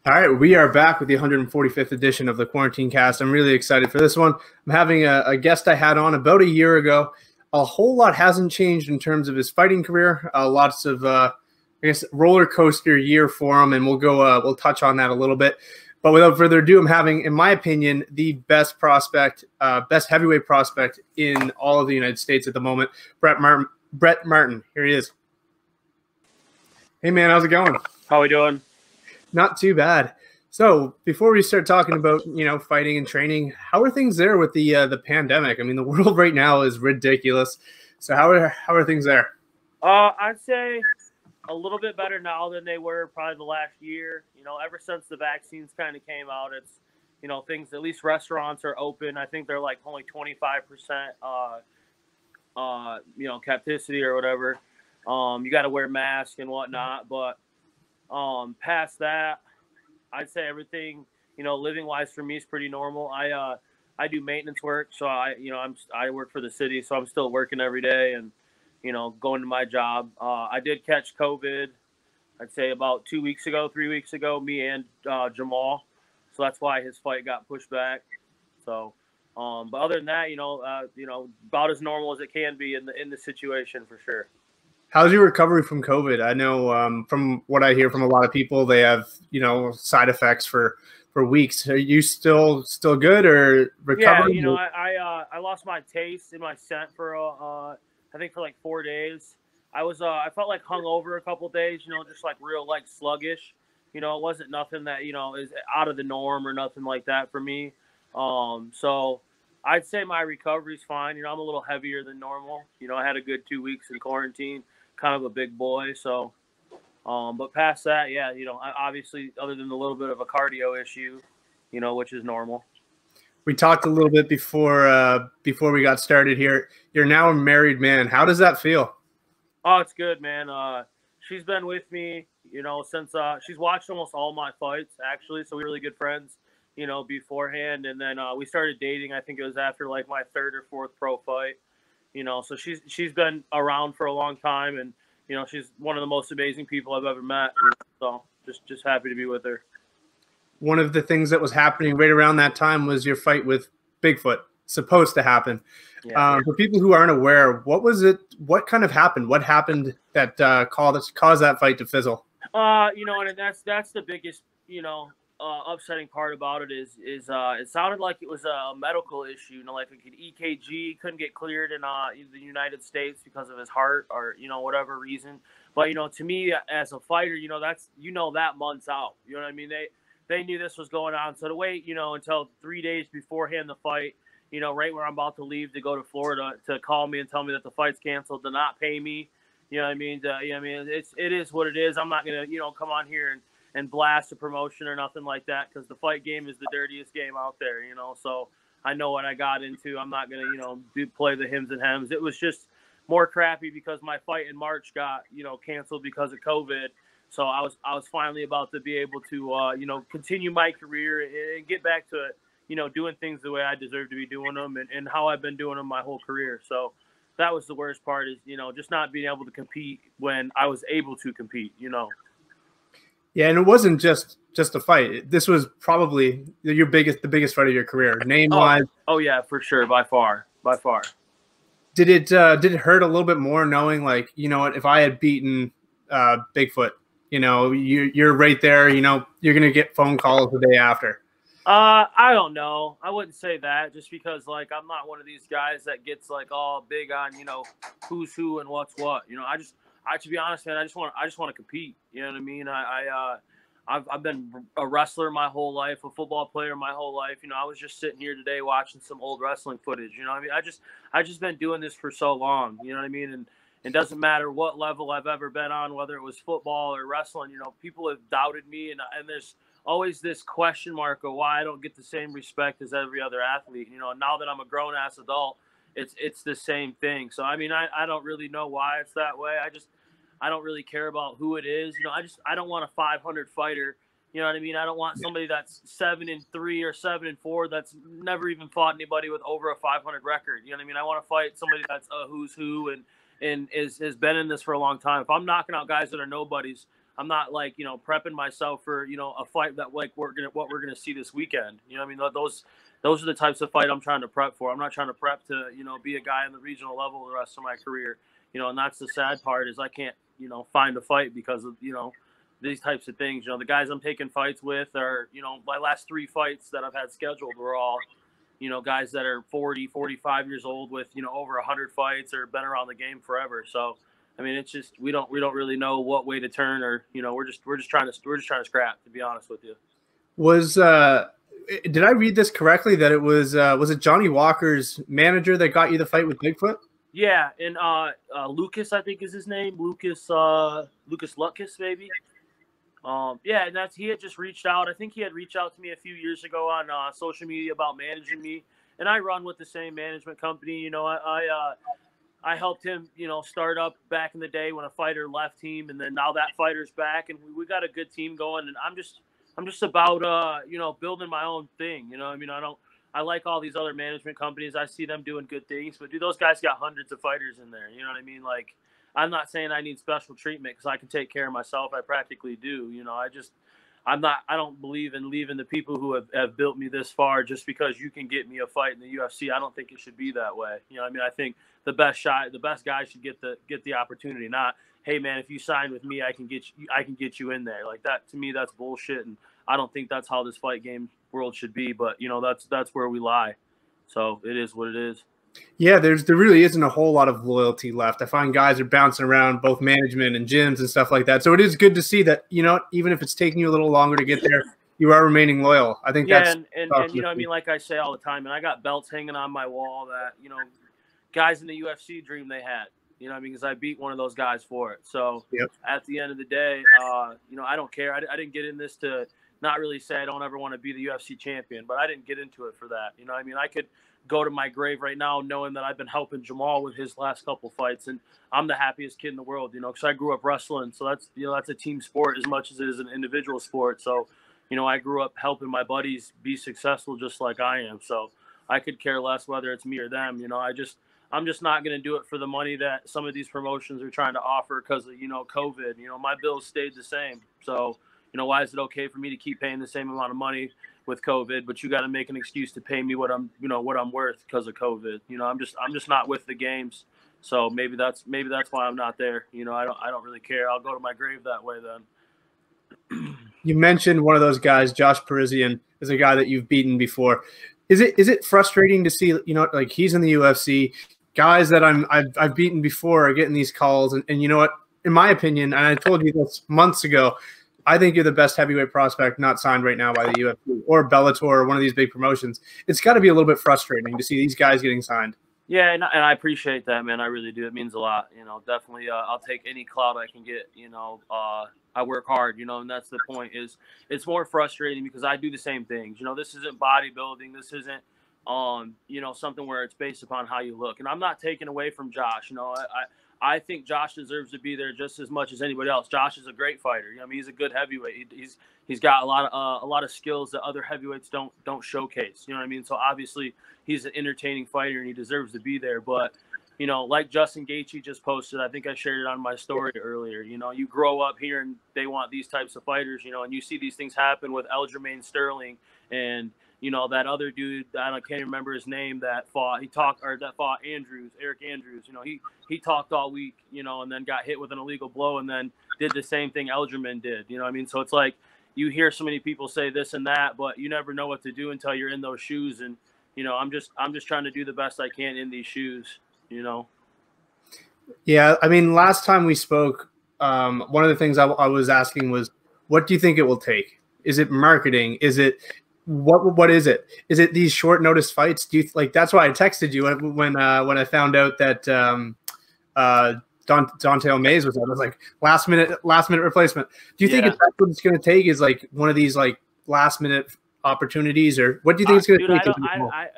All right, we are back with the 145th edition of the Quarantinecast. I'm really excited for this one. I'm having a guest I had on about a year ago. A whole lot hasn't changed in terms of his fighting career. Lots of, roller coaster year for him, and we'll touch on that a little bit. But without further ado, I'm having, in my opinion, the best heavyweight prospect in all of the United States at the moment, Brett Martin. Here he is. Hey, man, how's it going? How are we doing? Not too bad. So before we start talking about, fighting and training, how are things there with the pandemic? I mean, the world right now is ridiculous. So how are things there? I'd say a little bit better now than they were probably the last year. Ever since the vaccines kind of came out, it's, things, at least restaurants are open. I think they're like only 25%, capacity or whatever. You got to wear masks and whatnot, but past that, I'd say everything, living wise for me is pretty normal. I do maintenance work, so I work for the city, so I'm still working every day and, going to my job. I did catch COVID, I'd say about 3 weeks ago, me and Jamal. So that's why his fight got pushed back. So, but other than that, about as normal as it can be in the situation for sure. How's your recovery from COVID? I know from what I hear from a lot of people, they have, side effects for weeks. Are you still good or recovering? Yeah, I lost my taste and my scent for I think for like 4 days. I felt like hungover a couple days, just like real like sluggish. It wasn't nothing that, is out of the norm or nothing like that for me. So I'd say my recovery's fine. I'm a little heavier than normal. I had a good 2 weeks in quarantine. Kind of a big boy, so but past that, yeah, obviously other than a little bit of a cardio issue, which is normal. We talked a little bit before we got started here. You're now a married man. How does that feel? Oh, it's good, man. She's been with me, since she's watched almost all my fights actually, so we were really good friends, beforehand, and then we started dating. I think it was after like my third or fourth pro fight. So she's been around for a long time, and she's one of the most amazing people I've ever met. So just happy to be with her. One of the things that was happening right around that time was your fight with Bigfoot. Supposed to happen. Yeah. For people who aren't aware, what was it? What kind of happened? What happened that caused that fight to fizzle? And that's the biggest upsetting part about it is it sounded like it was a medical issue, like an EKG couldn't get cleared in the United States because of his heart or whatever reason. But to me as a fighter, that's that month's out. You know what I mean? They knew this was going on, so to wait until 3 days beforehand the fight, right where I'm about to leave to go to Florida, to call me and tell me that the fight's canceled, to not pay me. You know what I mean? It is what it is. I'm not gonna come on here and blast a promotion or nothing like that, because the fight game is the dirtiest game out there, so I know what I got into. I'm not going to, play the hims and hems. It was just more crappy because my fight in March got, canceled because of COVID. So I was finally about to be able to, continue my career and get back to, doing things the way I deserve to be doing them and how I've been doing them my whole career. So that was the worst part, is, just not being able to compete when I was able to compete, Yeah, and it wasn't just a fight. This was probably the biggest fight of your career, name-wise. Oh yeah, for sure, by far. Did it hurt a little bit more knowing, like, what, if I had beaten Bigfoot, you're right there, you're gonna get phone calls the day after? I don't know. I wouldn't say that, just because like I'm not one of these guys that gets like all big on who's who and what's what. To be honest, man, I just want to compete. You know what I mean? I've been a wrestler my whole life, a football player my whole life. I was just sitting here today watching some old wrestling footage. You know what I mean? I just been doing this for so long. You know what I mean? And it doesn't matter what level I've ever been on, whether it was football or wrestling. People have doubted me, and there's always this question mark of why I don't get the same respect as every other athlete. Now that I'm a grown ass adult, it's the same thing. So I mean, I don't really know why it's that way. I don't really care about who it is. I don't want a 500 fighter. You know what I mean? I don't want somebody that's 7-3 or 7-4 that's never even fought anybody with over a 500 record. You know what I mean? I want to fight somebody that's a who's who and has been in this for a long time. If I'm knocking out guys that are nobodies, I'm not like, prepping myself for, a fight that like what we're gonna see this weekend. You know what I mean? Those are the types of fight I'm trying to prep for. I'm not trying to prep to, be a guy in the regional level the rest of my career. And that's the sad part is I can't, find a fight because of, these types of things. The guys I'm taking fights with are, my last 3 fights that I've had scheduled were all, guys that are 40, 45 years old with, over 100 fights or been around the game forever. So, I mean, it's just we don't really know what way to turn, or we're just trying to scrap. To be honest with you, did I read this correctly that it was it Johnny Walker's manager that got you the fight with Bigfoot? Yeah, and Lucas, I think is his name, Lucas Lutkus, maybe. Yeah, and he had just reached out. I think he had reached out to me a few years ago on social media about managing me, and I run with the same management company. I helped him, start up back in the day when a fighter left team, and then now that fighter's back, and we got a good team going. And I'm just about, building my own thing. I mean, I like all these other management companies. I see them doing good things, but those guys got hundreds of fighters in there. You know what I mean? Like, I'm not saying I need special treatment because I can take care of myself. I practically do. I don't believe in leaving the people who have built me this far just because you can get me a fight in the UFC. I don't think it should be that way. I mean, I think the best guy should get the opportunity. Not, hey man, if you sign with me, I can get you in there. Like that, to me, that's bullshit. And I don't think that's how this fight game world should be. But that's where we lie. So it is what it is. Yeah, there really isn't a whole lot of loyalty left. I find guys are bouncing around both management and gyms and stuff like that. So it is good to see that, even if it's taking you a little longer to get there, you are remaining loyal. I think that's and I mean, like I say all the time, and I got belts hanging on my wall that, guys in the UFC dream they had. Because I beat one of those guys for it. So yep. At the end of the day, I don't care. I didn't get in this to not really say I don't ever want to be the UFC champion, but I didn't get into it for that. I mean, I could go to my grave right now knowing that I've been helping Jamal with his last couple fights, and I'm the happiest kid in the world, because I grew up wrestling. So that's a team sport as much as it is an individual sport. So, I grew up helping my buddies be successful just like I am. So I could care less whether it's me or them. I'm just not going to do it for the money that some of these promotions are trying to offer because of, COVID. My bills stayed the same. So, why is it okay for me to keep paying the same amount of money with COVID, but you got to make an excuse to pay me what I'm worth because of COVID? I'm just not with the games. So maybe that's why I'm not there. I don't really care. I'll go to my grave that way then. You mentioned one of those guys, Josh Parisian, is a guy that you've beaten before. Is it frustrating to see, like he's in the UFC, guys that I've beaten before are getting these calls, and you know what? In my opinion, and I told you this months ago, I think you're the best heavyweight prospect not signed right now by the UFC or Bellator or one of these big promotions. It's got to be a little bit frustrating to see these guys getting signed. Yeah, and I appreciate that, man. I really do. It means a lot. Definitely I'll take any clout I can get. I work hard, and that's the point. Is it's more frustrating because I do the same things. This isn't bodybuilding. This isn't something where it's based upon how you look. And I'm not taking away from Josh. I think Josh deserves to be there just as much as anybody else. Josh is a great fighter. I mean, he's a good heavyweight. He's got a lot of skills that other heavyweights don't showcase. You know what I mean? So obviously he's an entertaining fighter and he deserves to be there. But like Justin Gaethje just posted, I think I shared it on my story earlier. You grow up here and they want these types of fighters. And you see these things happen with Aljamain Sterling and that other dude, I can't remember his name, that fought Andrews, Eric Andrews. He talked all week, and then got hit with an illegal blow and then did the same thing Aljamain did. You know what I mean? So it's like you hear so many people say this and that, but you never know what to do until you're in those shoes. And, I'm just trying to do the best I can in these shoes, Yeah, I mean, last time we spoke, one of the things I was asking was, what do you think it will take? Is it marketing? Is it what is it? Is it these short notice fights? Do you like that's why I texted you when I found out that Don'Tale Mays was out. I was like last minute replacement. Do you think that's what it's going to take? Is like one of these like last minute opportunities, or what do you think it's going to take?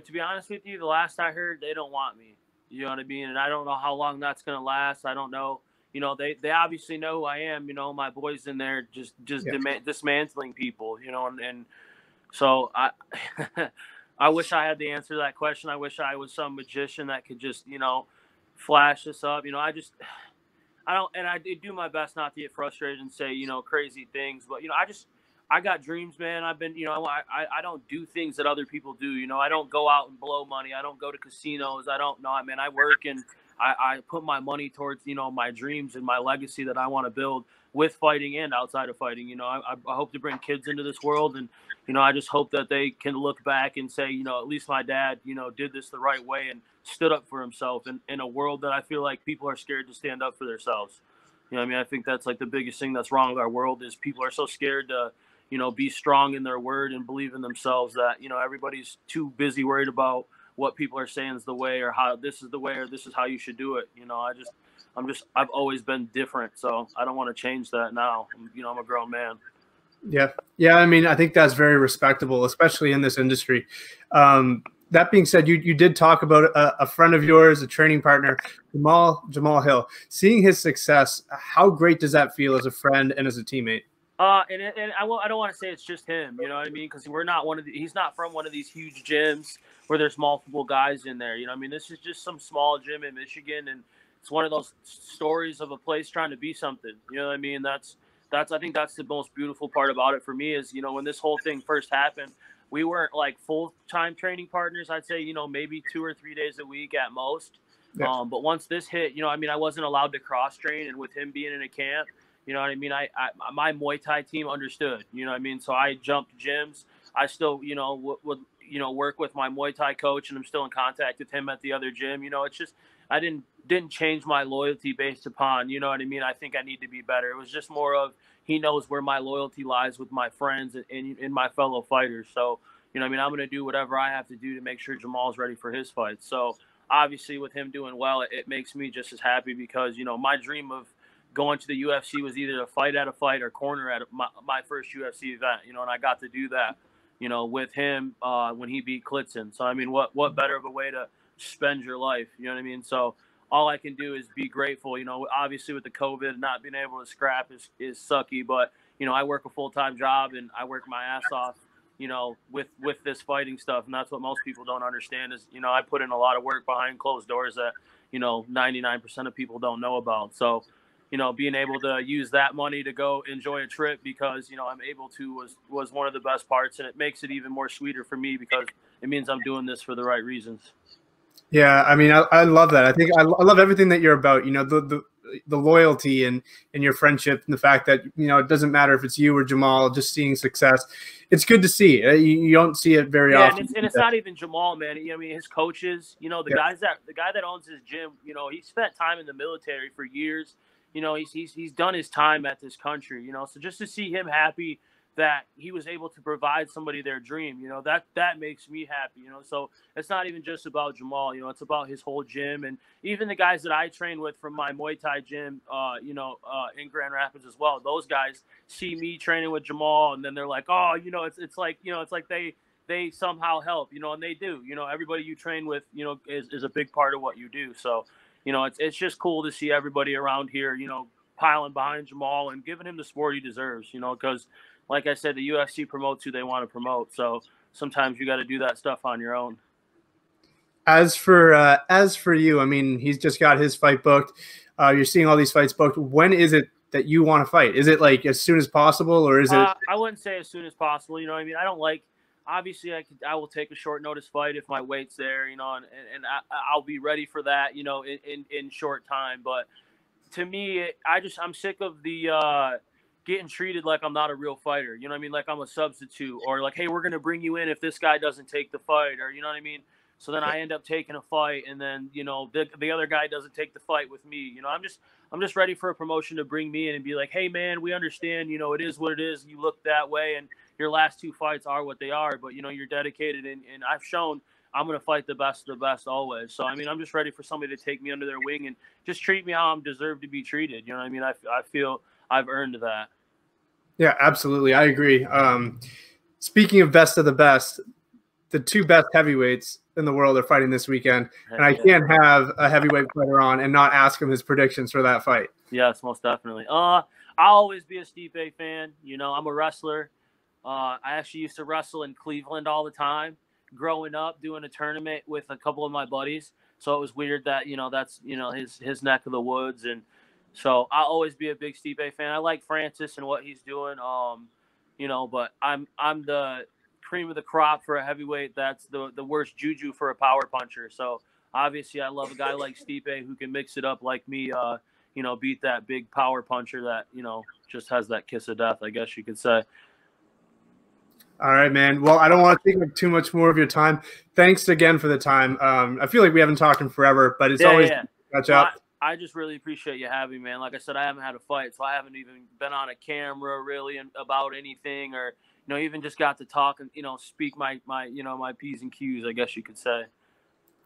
To be honest with you, the last I heard, they don't want me. You know what I mean? And I don't know how long that's going to last. I don't know. They obviously know who I am. My boys in there just dismantling people. And so I wish I had the answer to that question. I wish I was some magician that could just, flash this up. I don't, and I do my best not to get frustrated and say, crazy things, but, I got dreams, man. I've been, I don't do things that other people do. I don't go out and blow money. I don't go to casinos. I don't know. I mean, I work and I put my money towards, my dreams and my legacy that I want to build with fighting and outside of fighting. I hope to bring kids into this world, and, I just hope that they can look back and say, at least my dad, did this the right way and stood up for himself in a world that I feel like people are scared to stand up for themselves. I mean, I think that's like the biggest thing that's wrong with our world is people are so scared to, be strong in their word and believe in themselves that, everybody's too busy worried about what people are saying is the way or how this is the way or this is how you should do it. I've always been different. So I don't want to change that now. I'm a grown man. Yeah. Yeah. I mean, I think that's very respectable, especially in this industry. That being said, you did talk about a friend of yours, a training partner, Jamal Hill. Seeing his success, how great does that feel as a friend and as a teammate? And I don't want to say it's just him, you know what I mean? Because he's not from one of these huge gyms where there's multiple guys in there. I mean, this is just some small gym in Michigan, and it's one of those stories of a place trying to be something. You know what I mean? I think that's the most beautiful part about it for me is, when this whole thing first happened, we weren't like full-time training partners. I'd say, maybe 2 or 3 days a week at most. Yeah. But once this hit, I wasn't allowed to cross train, and with him being in a camp, you know what I mean? My Muay Thai team understood, you know what I mean? So I jumped gyms. I still, would work with my Muay Thai coach, and I'm still in contact with him at the other gym. It's just, I didn't change my loyalty based upon, you know what I mean? I think I need to be better. It was just more of, he knows where my loyalty lies with my friends and my fellow fighters. So, I'm going to do whatever I have to do to make sure Jamal's ready for his fight. So obviously with him doing well, it makes me just as happy because, my dream of going to the UFC was either to fight at a fight or corner at my first UFC event, and I got to do that, with him when he beat Klitzen. So, I mean, what better of a way to spend your life, you know what I mean? So all I can do is be grateful, obviously with the COVID, not being able to scrap is sucky, but, I work a full-time job and I work my ass off, with this fighting stuff. And that's what most people don't understand is, I put in a lot of work behind closed doors that, 99% of people don't know about. So, being able to use that money to go enjoy a trip because, I'm able to was one of the best parts. And it makes it even more sweeter for me because it means I'm doing this for the right reasons. Yeah. I mean, I love that. I think I love everything that you're about, the loyalty and your friendship and the fact that, it doesn't matter if it's you or Jamal, just seeing success. It's good to see. You don't see it very often. And it's not even Jamal, man. I mean, his coaches, the guy that owns his gym, he spent time in the military for years. He's done his time at this country, so just to see him happy that he was able to provide somebody their dream, that makes me happy, so it's not even just about Jamal, it's about his whole gym. And even the guys that I train with from my Muay Thai gym, in Grand Rapids as well, those guys see me training with Jamal and then they're like, oh, it's like they somehow help, and they do, everybody you train with, is a big part of what you do. So, it's just cool to see everybody around here, piling behind Jamal and giving him the support he deserves, because like I said, the UFC promotes who they want to promote. So sometimes you got to do that stuff on your own. As for you, I mean, he's just got his fight booked. You're seeing all these fights booked. When is it that you want to fight? Is it like as soon as possible, or is it? I wouldn't say as soon as possible. You know what I mean? I don't like. Obviously, I will take a short notice fight if my weight's there. And I'll be ready for that. In short time. But to me, I'm sick of the getting treated like I'm not a real fighter. You know what I mean? Like I'm a substitute, or like, hey, we're gonna bring you in if this guy doesn't take the fight, or you know what I mean? So then I end up taking a fight, and then the other guy doesn't take the fight with me. I'm just ready for a promotion to bring me in and be like, hey man, we understand. It is what it is. You look that way, and your last 2 fights are what they are. But you're dedicated, and I've shown I'm gonna fight the best of the best always. So I mean, I'm just ready for somebody to take me under their wing and just treat me how I'm deserved to be treated. You know what I mean? I feel I've earned that. Yeah, absolutely. I agree. Speaking of best of the best, the 2 best heavyweights in the world are fighting this weekend. And I can't have a heavyweight fighter on and not ask him his predictions for that fight. Yes, most definitely. I'll always be a Stipe fan. I'm a wrestler. I actually used to wrestle in Cleveland all the time growing up, doing a tournament with a couple of my buddies. So it was weird that, that's, his neck of the woods. And So I'll always be a big Stipe fan. I like Francis and what he's doing. You know, but I'm the cream of the crop for a heavyweight. That's the worst juju for a power puncher. So obviously I love a guy like Stipe who can mix it up like me, you know, beat that big power puncher that, you know, just has that kiss of death, I guess you could say. All right, man. Well, I don't want to take up too much more of your time. Thanks again for the time. I feel like we haven't talked in forever, but it's always catch up. I just really appreciate you having me, man. Like I said, I haven't had a fight, so I haven't even been on a camera really about anything, or, you know, even just got to talk and, you know, speak my you know, my P's and Q's, I guess you could say.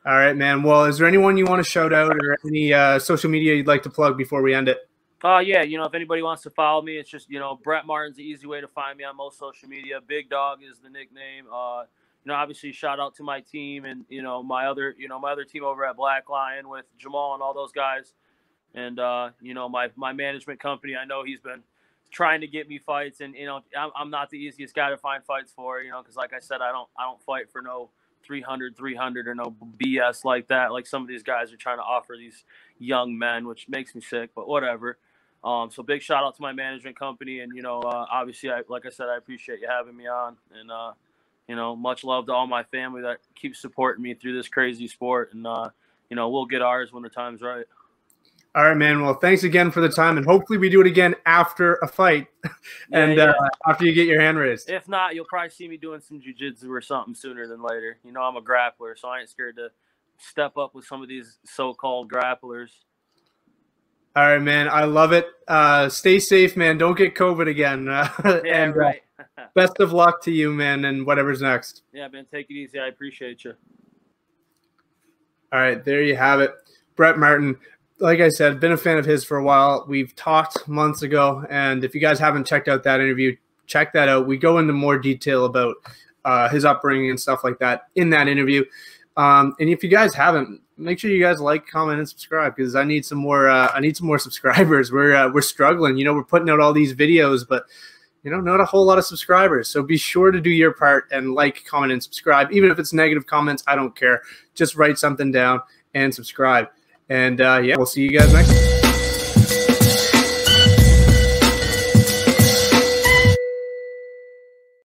All right, man. Well, is there anyone you want to shout out or any social media you'd like to plug before we end it? Yeah, you know, if anybody wants to follow me, it's just, you know, Brett Martin's the easy way to find me on most social media. Big Dog is the nickname. You know, obviously shout out to my team and, you know, my other team over at Black Lion with Jamal and all those guys. And, you know, my management company, I know he's been trying to get me fights, and, you know, I'm not the easiest guy to find fights for, you know, because like I said, I don't fight for no 300 or no BS like that. Like some of these guys are trying to offer these young men, which makes me sick, but whatever. So big shout out to my management company, and, you know, obviously, like I said, I appreciate you having me on, and, you know, much love to all my family that keeps supporting me through this crazy sport, and, you know, we'll get ours when the time's right. All right, man. Well, thanks again for the time, and hopefully we do it again after a fight and after you get your hand raised. If not, you'll probably see me doing some jiu-jitsu or something sooner than later. You know, I'm a grappler, so I ain't scared to step up with some of these so-called grapplers. All right, man. I love it. Stay safe, man. Don't get COVID again. Yeah, and, right. Best of luck to you, man, and whatever's next. Yeah, man. Take it easy. I appreciate you. All right, there you have it. Brett Martin. Like I said, been a fan of his for a while. We've talked months ago, and if you guys haven't checked out that interview, check that out. We go into more detail about his upbringing and stuff like that in that interview. And if you guys haven't, make sure you guys like, comment, and subscribe, because I need some more. I need some more subscribers. We're struggling. You know, we're putting out all these videos, but, you know, not a whole lot of subscribers. So be sure to do your part and like, comment, and subscribe. Even if it's negative comments, I don't care. Just write something down and subscribe. And yeah, we'll see you guys next time.